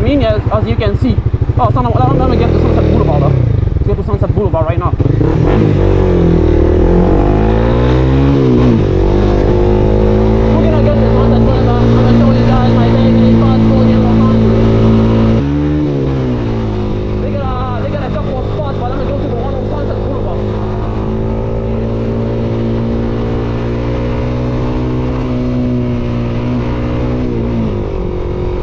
mean, as you can see. Oh, I'm gonna get to Sunset Boulevard though. Let's get to Sunset Boulevard right now. We're gonna get to Sunset Boulevard. I'm gonna show you guys my favorite fast food in Los Angeles. They got a couple of spots, but I'm gonna go to the one on Sunset Boulevard.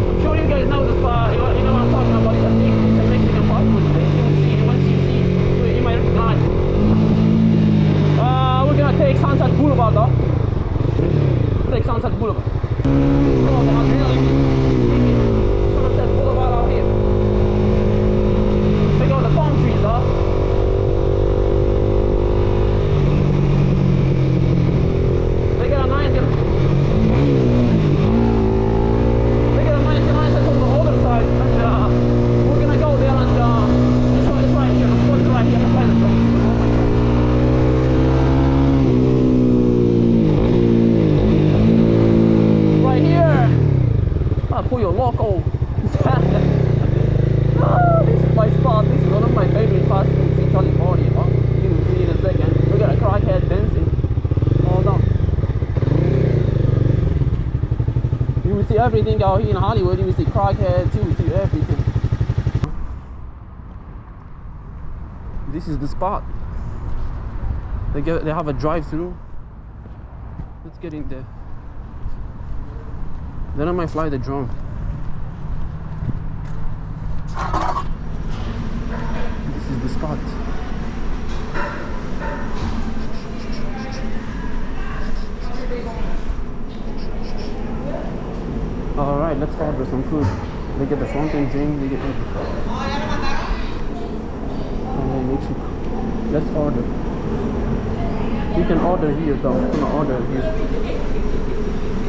I'm sure you guys know the spot. You know what I'm talking about. It's a Mexican fast food place. Once you see, you might recognize. We're gonna take Sunset Boulevard though. Take Sunset Boulevard. Sunset Boulevard out here. Check out the palm trees, though. They got a 99 cents on the other side, and we're gonna go there and it's right here. The spot is right here. The planet. Right here. Pollo Loco. This is my spot. This is one of my favorite fast foods in California. You will see in a second. We got a crackhead dancing. Hold on. You will see everything out here in Hollywood. You will see crackheads. You will see everything. This is the spot. They have a drive-through. Let's get in there. Then I might fly the drone. This is the spot. Alright, let's order some food. They get the fountain drink, they get everything. Let's order. You can order here though. I'm gonna order here.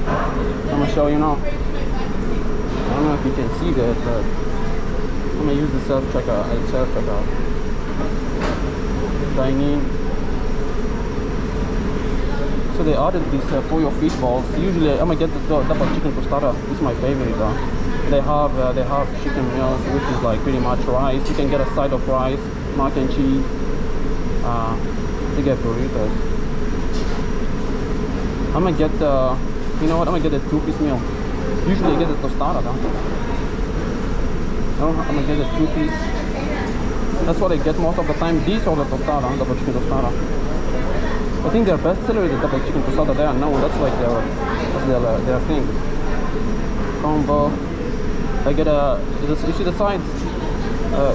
I'm gonna show you now. I don't know if you can see that, but I'm gonna use the self-checkout. Dine-in. So they ordered these pollo fish balls. Usually I'm gonna get the double chicken tostada. This is my favorite though. They have chicken meals, which is like pretty much rice. You can get a side of rice, mac and cheese. They get burritos. I'm gonna get the, you know what? I'm gonna get a 2-piece meal. Usually I get the tostada though. I'm gonna get a 2-piece. That's what I get most of the time. These are the tostada, double chicken tostada. I think their best seller is the double chicken tostada. They are known. That's like their thing. Combo. I get you see the sides.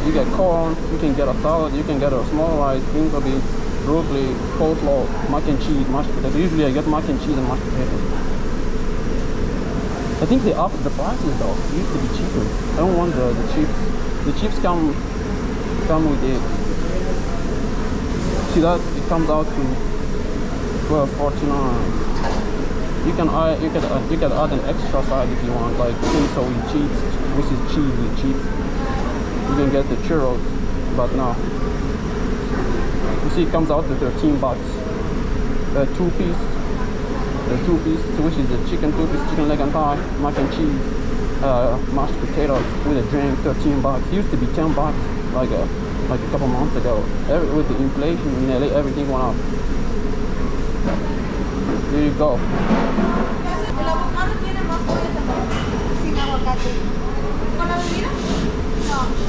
You get corn. You can get a salad. You can get a small rice, green beans, broccoli, coleslaw, mac and cheese, mashed potato. Usually I get mac and cheese and mashed potatoes. I think they upped the prices though. It used to be cheaper. I don't want the chips. The chips come with it. See that? It comes out to $12.49. You can add an extra side if you want, like queso with cheese, which is cheese with cheese. You can get the churros, but no. You see, it comes out to $13. 2-piece. The 2-piece, which is the chicken 2-piece, chicken leg and thigh, mac and cheese, mashed potatoes with a drink, $13. It used to be $10 like a couple months ago. With the inflation in LA, everything went up. There you go.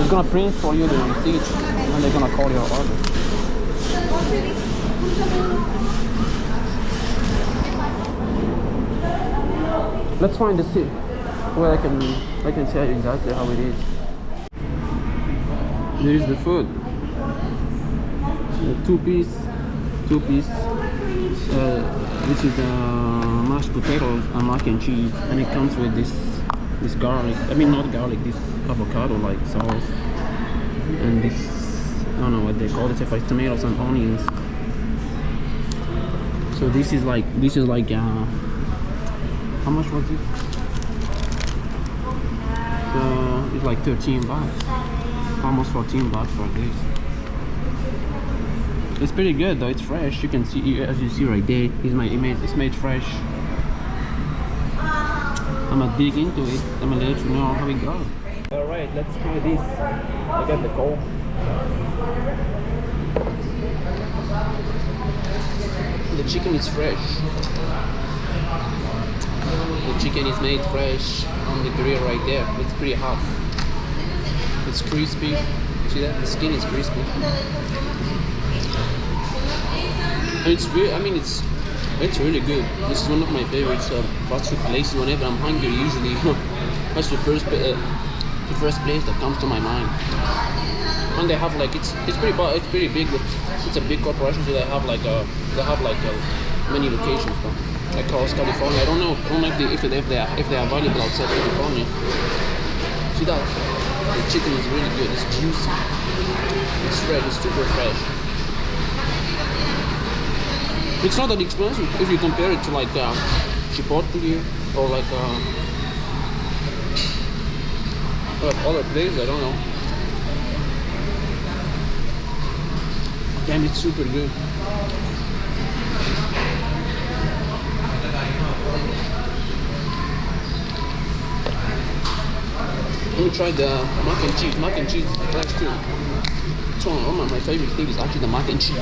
It's gonna print for you the receipt, and they're gonna call your order. Let's find the seat where I can tell you exactly how it is. There is the food. The 2-piece. This is mashed potatoes and mac and cheese, and it comes with this garlic. I mean, not garlic. This avocado like sauce, and this, I don't know what they call it. If it's tomatoes and onions. So this is like how much was it? So it's like $13, almost $14 for this. It's pretty good though. It's fresh. You can see, as you see right there, it's made fresh. I'm gonna dig into it. I'm gonna let you know how it goes. Alright, let's try this. I got the Coke. The chicken is fresh. The chicken is made fresh on the grill right there. It's pretty hot. It's crispy. See that? The skin is crispy. And it's really, I mean, it's really good. This is one of my favorite fast food places. Whenever I'm hungry, usually that's the first place that comes to my mind. And they have like it's pretty big. It's a big corporation, so they have like many locations. Across California. I don't know if they are available outside California. See that? The chicken is really good. It's juicy. It's fresh. It's super fresh. It's not that expensive if you compare it to like Chipotle or like other places. I don't know. Damn, it's super good. Let me try the mac and cheese. Mac and cheese is fresh too. It's one of my favorite things is actually the mac and cheese.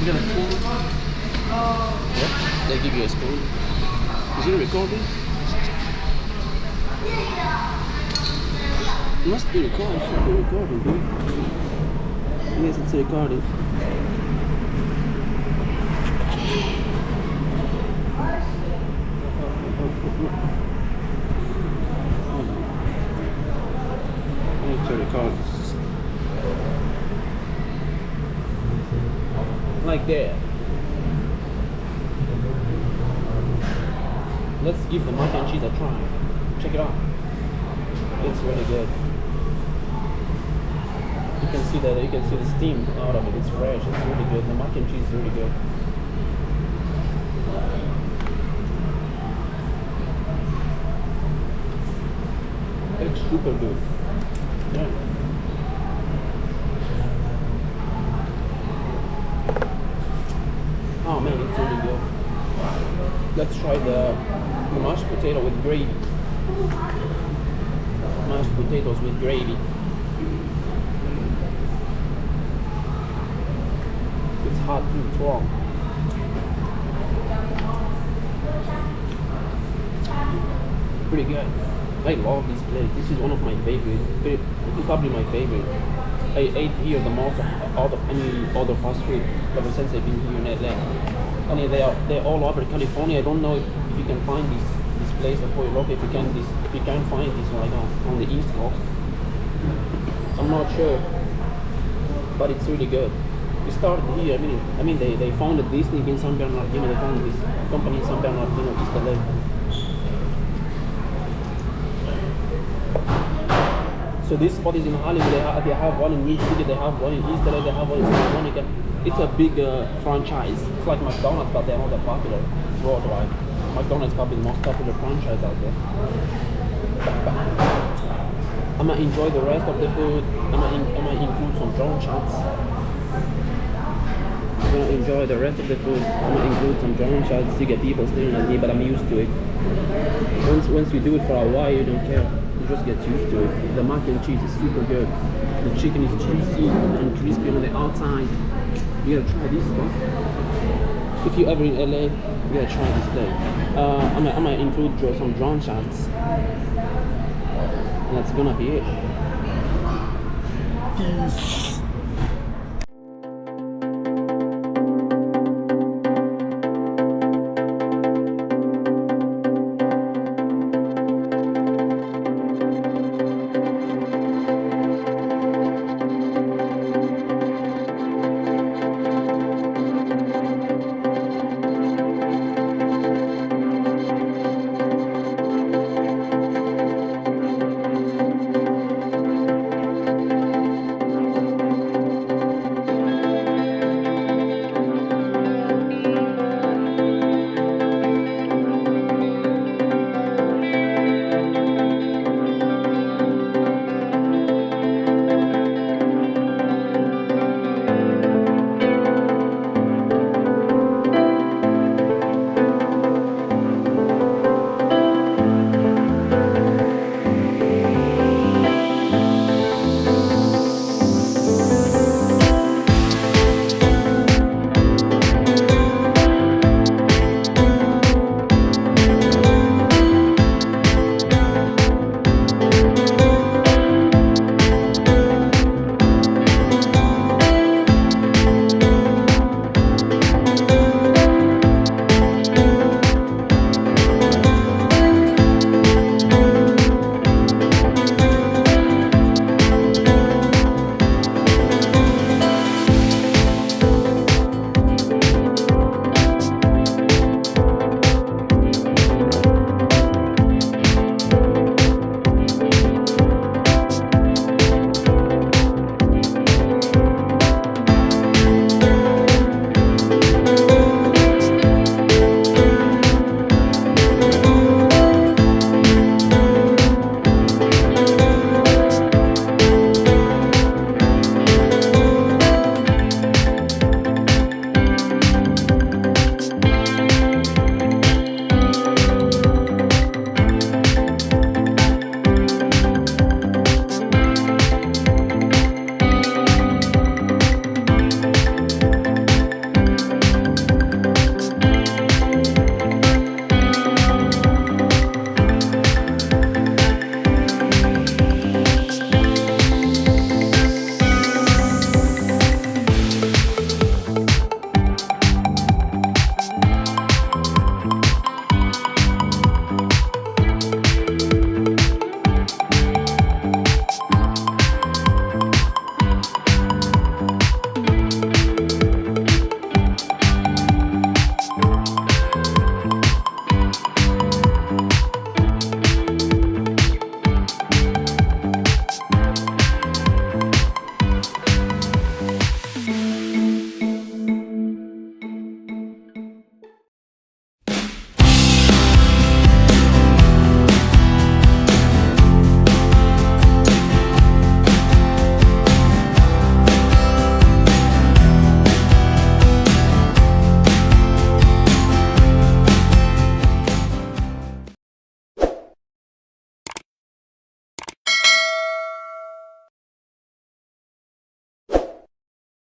You got a spoon? Yep, they give you a spoon. Is it recording? It must be recording. It should be recording, dude. Yes, it's recording. I need to record like that. Let's give the mac and cheese a try. Check it out. It's really good. You can see the steam out of it. It's fresh. It's really good. The mac and cheese is really good. It's super good. Yeah. Oh man, it's really good. Let's try the mashed potato with gravy. Mashed potatoes with gravy. It's hot too, it's warm. Pretty good. I love this place. This is one of my favorite. Probably my favorite. I ate here the most out of any other fast food ever since I've been here in LA. I mean, they're all over California. I don't know if you can find this place at Pollo Loco. If you can find this like on the East Coast. I'm not sure, but it's really good. We started here. I mean, they founded this thing in San Bernardino. They founded this company in San Bernardino, East LA. So this spot is in Hollywood. They have one in New York City. They have one in East LA. They have one in Santa Monica. It's a big franchise. It's like McDonald's, but they're not that popular worldwide. McDonald's is probably the most popular franchise out there. I'm gonna enjoy the rest of the food. I'm gonna include some drone shots. I'm gonna enjoy the rest of the food. I'm gonna include some drone shots to get people staring at me, but I'm used to it. Once you do it for a while, you don't care. You just get used to it. The mac and cheese is super good. The chicken is juicy and crispy on the outside. You gotta try this one. If you're ever in LA, you gotta try this place. I'm gonna include some drone shots. And that's gonna be it. Peace.